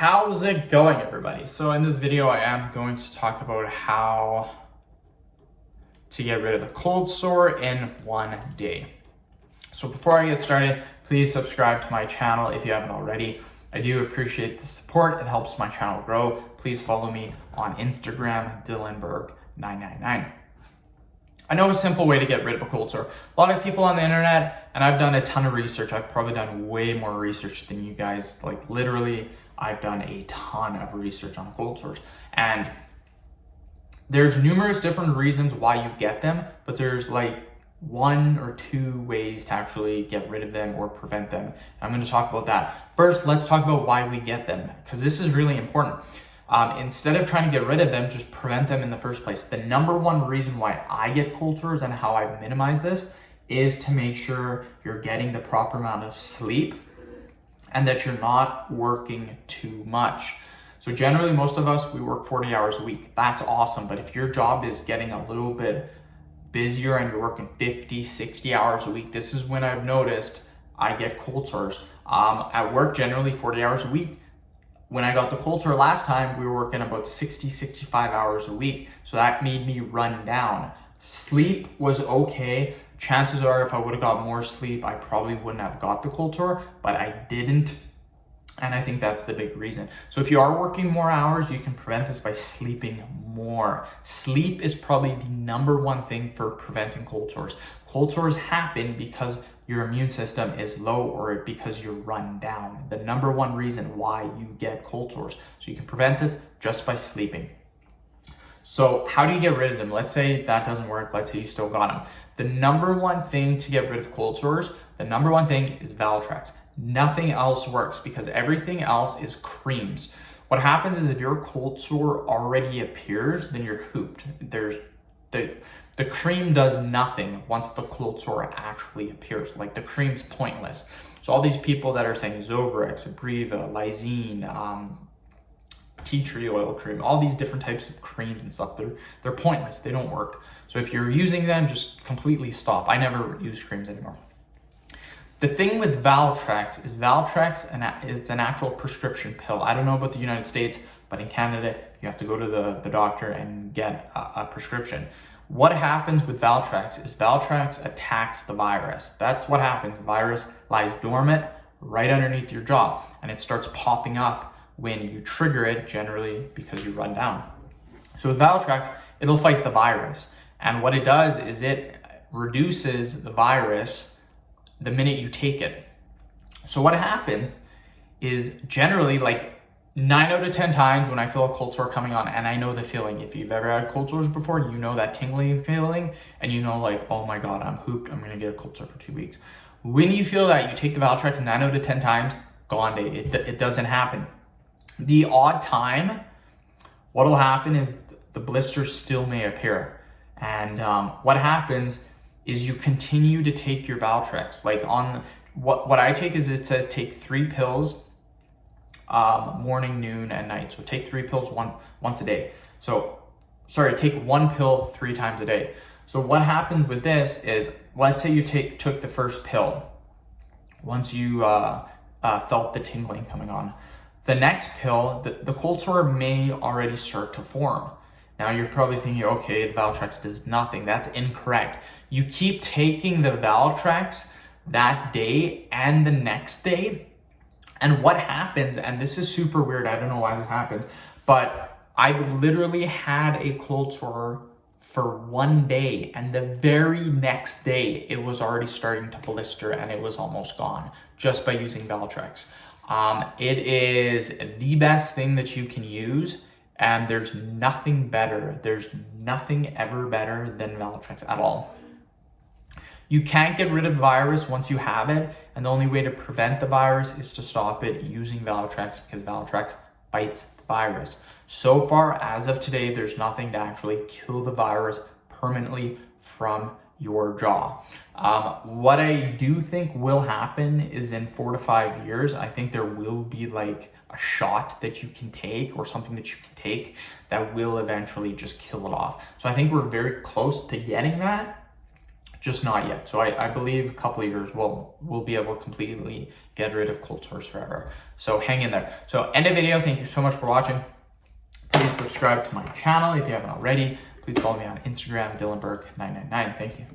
How's it going, everybody? So in this video, I am going to talk about how to get rid of a cold sore in 1 day. So before I get started, please subscribe to my channel if you haven't already. I do appreciate the support. It helps my channel grow. Please follow me on Instagram, Dylanberg999. I know a simple way to get rid of a cold sore. A lot of people on the internet, and I've done a ton of research. I've probably done way more research than you guys. Like literally, I've done a ton of research on cold sores. And there's numerous different reasons why you get them, but there's like 1 or 2 ways to actually get rid of them or prevent them. I'm going to talk about that. First, let's talk about why we get them, because this is really important. Instead of trying to get rid of them, just prevent them in the first place. The number 1 reason why I get cold sores and how I minimize this is to make sure you're getting the proper amount of sleep and that you're not working too much. So generally, most of us, we work 40 hours a week. That's awesome. But if your job is getting a little bit busier and you're working 50, 60 hours a week, this is when I've noticed I get cold sores. At work, generally 40 hours a week. When I got the cold sore last time, we were working about 60, 65 hours a week. So that made me run down. Sleep was okay. Chances are if I would have got more sleep, I probably wouldn't have got the cold sore, but I didn't. And I think that's the big reason. So if you are working more hours, you can prevent this by sleeping more. Sleep is probably the number 1 thing for preventing cold sores. Cold sores happen because your immune system is low or because you're run down. The number 1 reason why you get cold sores. So you can prevent this just by sleeping. So how do you get rid of them? Let's say that doesn't work. Let's say you still got them. The number 1 thing to get rid of cold sores, the number 1 thing is Valtrex. Nothing else works because everything else is creams. What happens is if your cold sore already appears, then you're hooped. The cream does nothing once the cold sore actually appears. Like the cream's pointless. So all these people that are saying Zovrex, Abreva, Lysine, tea tree oil cream, all these different types of creams and stuff, they're pointless. They don't work. So if you're using them, just completely stop. I never use creams anymore. The thing with Valtrex is is an actual prescription pill. I don't know about the United States, but in Canada, you have to go to the doctor and get a prescription. What happens with Valtrex is Valtrex attacks the virus. That's what happens. The virus lies dormant right underneath your jaw, and it starts popping up when you trigger it, generally because you run down. So with Valtrex, it'll fight the virus. And what it does is it reduces the virus the minute you take it. So what happens is generally like 9 out of 10 times when I feel a cold sore coming on, and I know the feeling, if you've ever had cold sores before, you know that tingling feeling, and you know like, oh my God, I'm hooped, I'm gonna get a cold sore for 2 weeks. When you feel that, you take the Valtrex 9 out of 10 times, gone day, it doesn't happen. The odd time, what'll happen is the blisters still may appear. And what happens is you continue to take your Valtrex. Like on what I take is it says take 3 pills morning, noon, and night. So take 3 pills once a day. So sorry, take 1 pill 3 times a day. So what happens with this is, let's say you took the first pill. Once you felt the tingling coming on, the next pill, the cold sore may already start to form. Now you're probably thinking, okay, the Valtrex does nothing. That's incorrect. You keep taking the Valtrex that day and the next day. And what happens, and this is super weird, I don't know why this happens, but I've literally had a cold sore for 1 day, and the very next day it was already starting to blister and it was almost gone just by using Valtrex. It is the best thing that you can use. And there's nothing better. There's nothing ever better than Valtrex at all. You can't get rid of the virus once you have it. And the only way to prevent the virus is to stop it using Valtrex, because Valtrex fights the virus. So far, as of today, there's nothing to actually kill the virus permanently from your jaw. What I do think will happen is in 4 to 5 years, I think there will be like a shot that you can take or something that you can take that will eventually just kill it off. So I think we're very close to getting that. just not yet. So I believe a couple of years we'll be able to completely get rid of cold sores forever. So hang in there. So end of video. Thank you so much for watching. Please subscribe to my channel if you haven't already. Please follow me on Instagram, DylanBurke999. Thank you.